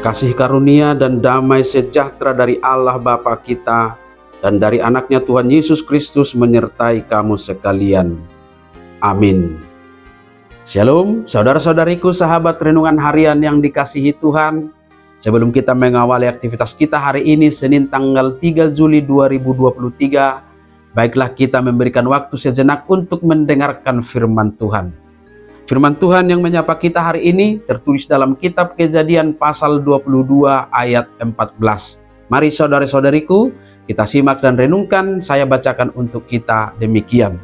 Kasih karunia dan damai sejahtera dari Allah Bapa kita dan dari anaknya Tuhan Yesus Kristus menyertai kamu sekalian. Amin. Shalom saudara-saudariku, sahabat renungan harian yang dikasihi Tuhan. Sebelum kita mengawali aktivitas kita hari ini, Senin tanggal 3 Juli 2023, baiklah kita memberikan waktu sejenak untuk mendengarkan firman Tuhan. Firman Tuhan yang menyapa kita hari ini tertulis dalam kitab Kejadian pasal 22 ayat 14. Mari saudara-saudariku, kita simak dan renungkan, saya bacakan untuk kita demikian.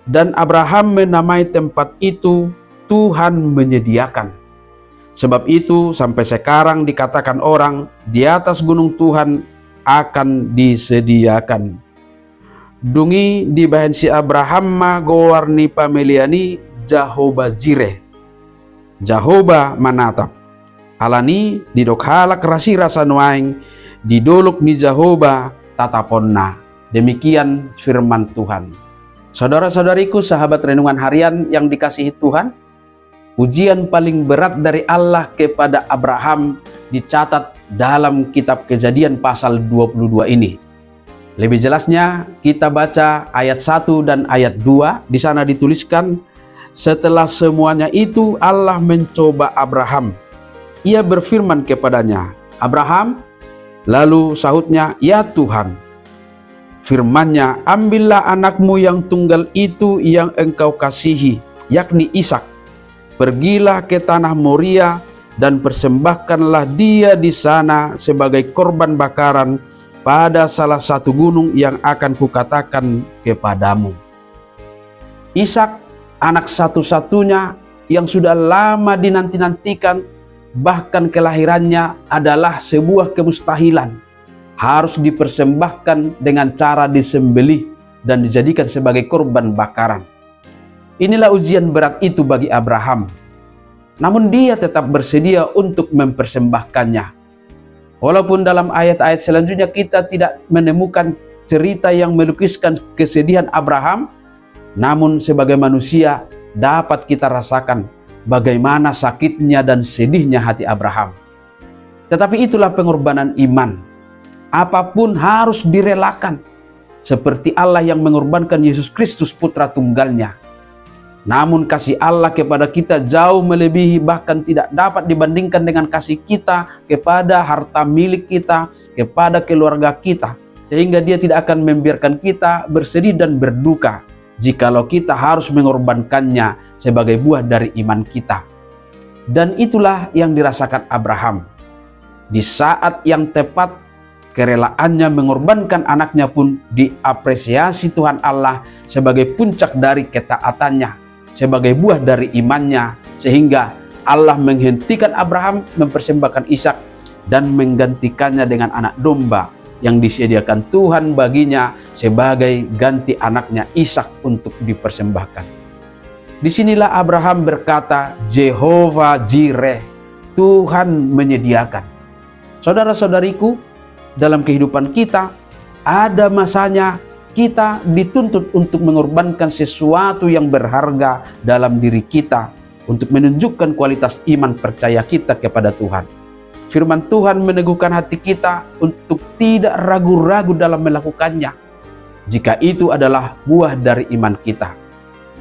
Dan Abraham menamai tempat itu Tuhan menyediakan. Sebab itu sampai sekarang dikatakan orang, di atas gunung Tuhan akan disediakan. Dungi di bahan si Abraham ma gowarni pameliani Jehovah Jireh, Jehovah manatap. Alani didok halak rasi rasa nuaing, didolok ni Jehovah tataponna. Demikian firman Tuhan. Saudara-saudariku, sahabat renungan harian yang dikasihi Tuhan, ujian paling berat dari Allah kepada Abraham dicatat dalam kitab Kejadian pasal 22 ini. Lebih jelasnya kita baca ayat 1 dan ayat 2. Di sana dituliskan, setelah semuanya itu Allah mencoba Abraham. Ia berfirman kepadanya, Abraham. Lalu sahutnya, ya Tuhan. Firman-Nya, ambillah anakmu yang tunggal itu yang engkau kasihi, yakni Ishak. Pergilah ke tanah Moria dan persembahkanlah dia di sana sebagai korban bakaran pada salah satu gunung yang akan kukatakan kepadamu. Ishak, anak satu-satunya yang sudah lama dinanti-nantikan, bahkan kelahirannya adalah sebuah kemustahilan. Harus dipersembahkan dengan cara disembelih dan dijadikan sebagai korban bakaran. Inilah ujian berat itu bagi Abraham. Namun dia tetap bersedia untuk mempersembahkannya. Walaupun dalam ayat-ayat selanjutnya kita tidak menemukan cerita yang melukiskan kesedihan Abraham, namun sebagai manusia dapat kita rasakan bagaimana sakitnya dan sedihnya hati Abraham. Tetapi itulah pengorbanan iman. Apapun harus direlakan. Seperti Allah yang mengorbankan Yesus Kristus putra tunggalnya. Namun kasih Allah kepada kita jauh melebihi, bahkan tidak dapat dibandingkan dengan kasih kita kepada harta milik kita, kepada keluarga kita. Sehingga dia tidak akan membiarkan kita bersedih dan berduka jikalau kita harus mengorbankannya sebagai buah dari iman kita. Dan itulah yang dirasakan Abraham. Di saat yang tepat, kerelaannya mengorbankan anaknya pun diapresiasi Tuhan Allah sebagai puncak dari ketaatannya, sebagai buah dari imannya, sehingga Allah menghentikan Abraham mempersembahkan Ishak dan menggantikannya dengan anak domba yang disediakan Tuhan baginya sebagai ganti anaknya Ishak untuk dipersembahkan. Disinilah Abraham berkata, Jehovah Jireh, Tuhan menyediakan. Saudara-saudariku, dalam kehidupan kita ada masanya kita dituntut untuk mengorbankan sesuatu yang berharga dalam diri kita untuk menunjukkan kualitas iman percaya kita kepada Tuhan. Firman Tuhan meneguhkan hati kita untuk tidak ragu-ragu dalam melakukannya, jika itu adalah buah dari iman kita.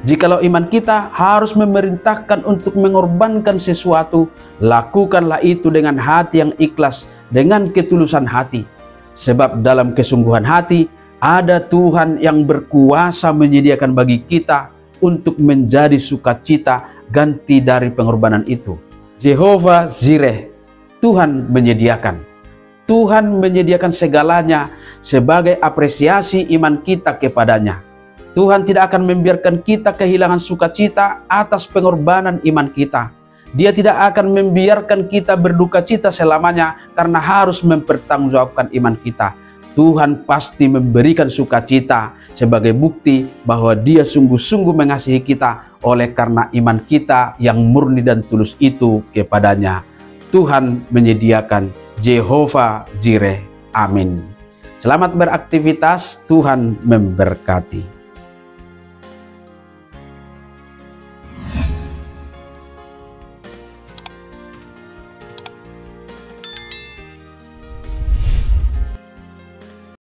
Jikalau iman kita harus memerintahkan untuk mengorbankan sesuatu, lakukanlah itu dengan hati yang ikhlas, dengan ketulusan hati. Sebab dalam kesungguhan hati, ada Tuhan yang berkuasa menyediakan bagi kita untuk menjadi sukacita ganti dari pengorbanan itu. Jehovah Jireh, Tuhan menyediakan. Tuhan menyediakan segalanya sebagai apresiasi iman kita kepadanya. Tuhan tidak akan membiarkan kita kehilangan sukacita atas pengorbanan iman kita. Dia tidak akan membiarkan kita berduka cita selamanya karena harus mempertanggungjawabkan iman kita. Tuhan pasti memberikan sukacita sebagai bukti bahwa Dia sungguh-sungguh mengasihi kita oleh karena iman kita yang murni dan tulus itu kepadanya. Tuhan menyediakan, Jehovah Jireh. Amin. Selamat beraktivitas, Tuhan memberkati.